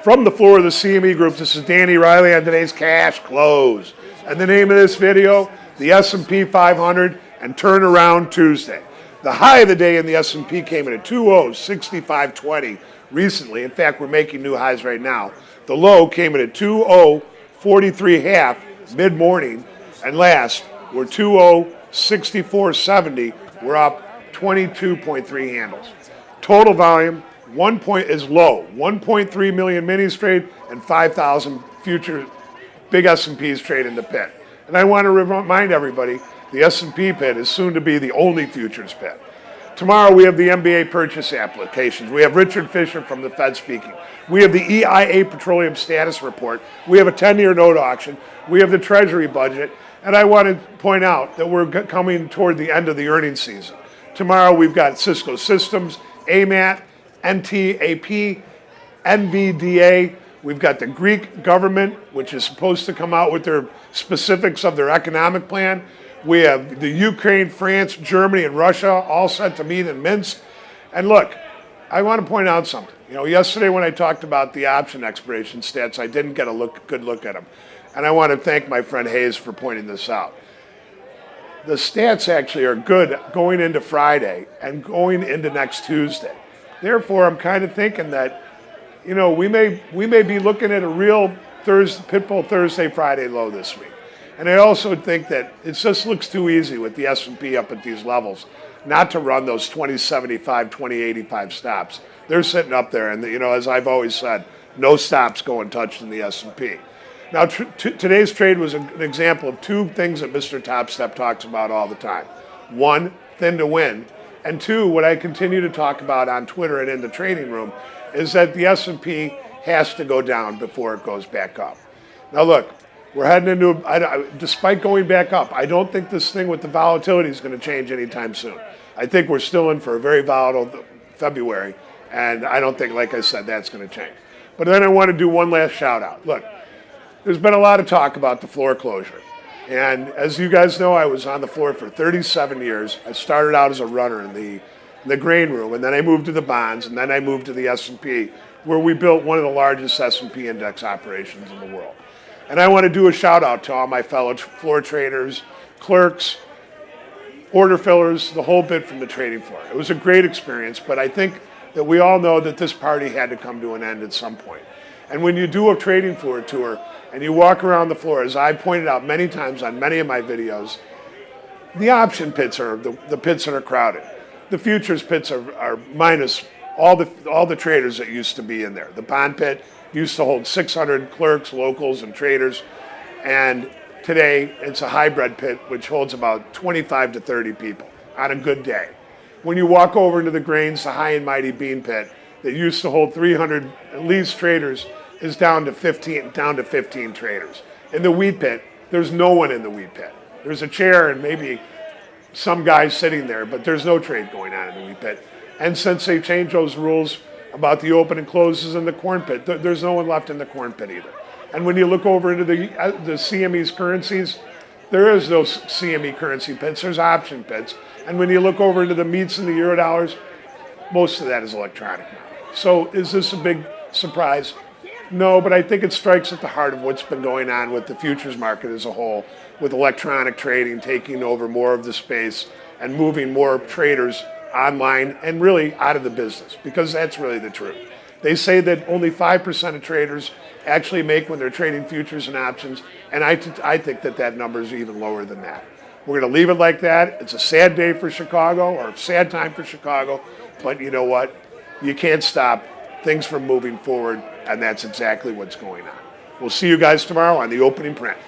From the floor of the CME Group, this is Danny Riley on today's Cash Close. And the name of this video, the S&P 500 and Turnaround Tuesday. The high of the day in the S&P came in at 206,520 recently. In fact, we're making new highs right now. The low came in at 20643.5 mid-morning. And last, we're 2064470. We're up 22.3 handles. Total volume is low. 1.3 million minis trade and 5,000 future big S&Ps trade in the pit. And I want to remind everybody, the S&P pit is soon to be the only futures pit. Tomorrow we have the MBA Purchase Applications. We have Richard Fisher from the Fed speaking. We have the EIA Petroleum Status Report. We have a 10-year note auction. We have the Treasury Budget. And I want to point out that we're coming toward the end of the earnings season. Tomorrow we've got Cisco Systems, AMAT, NTAP, NVDA. We've got the Greek government, which is supposed to come out with their specifics of their economic plan. We have the Ukraine, France, Germany, and Russia all set to meet in Minsk. And look, I want to point out something. Yesterday when I talked about the option expiration stats, I didn't get a good look at them. And I want to thank my friend Hayes for pointing this out. The stats actually are good going into Friday and going into next Tuesday. Therefore, I'm kind of thinking that, we may be looking at a real Pitbull Thursday, Friday low this week. And I also think that it just looks too easy with the S&P up at these levels not to run those 2075, 2085 stops. They're sitting up there, and as I've always said, no stops go untouched in the S&P. Now, today's trade was an example of two things that Mr. Top Step talks about all the time. One, thin to win. And two, what I continue to talk about on Twitter and in the trading room is that the S&P has to go down before it goes back up. Now, look, we're heading into, despite going back up, I don't think this thing with the volatility is going to change anytime soon. I think we're still in for a very volatile February, and I don't think, like I said, that's going to change. But then I want to do one last shout out. Look, there's been a lot of talk about the floor closure. And as you guys know, I was on the floor for 37 years. I started out as a runner in the grain room, and then I moved to the bonds, and then I moved to the S&P, where we built one of the largest S&P index operations in the world. And I want to do a shout out to all my fellow floor traders, clerks, order fillers, the whole bit from the trading floor. It was a great experience, but I think that we all know that this party had to come to an end at some point. And when you do a trading floor tour and you walk around the floor, as I've pointed out many times on many of my videos, the option pits are the pits that are crowded. The futures pits are minus all the traders that used to be in there. The bond pit used to hold 600 clerks, locals, and traders. And today it's a hybrid pit which holds about 25 to 30 people on a good day. When you walk over into the grains, the high and mighty bean pit that used to hold 300 at least traders is down to 15 traders. In the wheat pit, there's no one in the wheat pit. There's a chair and maybe some guy sitting there, but there's no trade going on in the wheat pit. And since they changed those rules about the open and closes in the corn pit, there's no one left in the corn pit either. And when you look over into the CME's currencies, there is no CME currency pits, there's option pits. And when you look over into the meats and the euro dollars, most of that is electronic now. So is this a big surprise? No, but I think it strikes at the heart of what's been going on with the futures market as a whole, with electronic trading taking over more of the space and moving more traders online and really out of the business, because that's really the truth. They say that only 5% of traders actually make when they're trading futures and options, and I think that number is even lower than that. We're going to leave it like that. It's a sad day for Chicago, or a sad time for Chicago, but you know what? You can't stop things from moving forward, and that's exactly what's going on. We'll see you guys tomorrow on the opening print.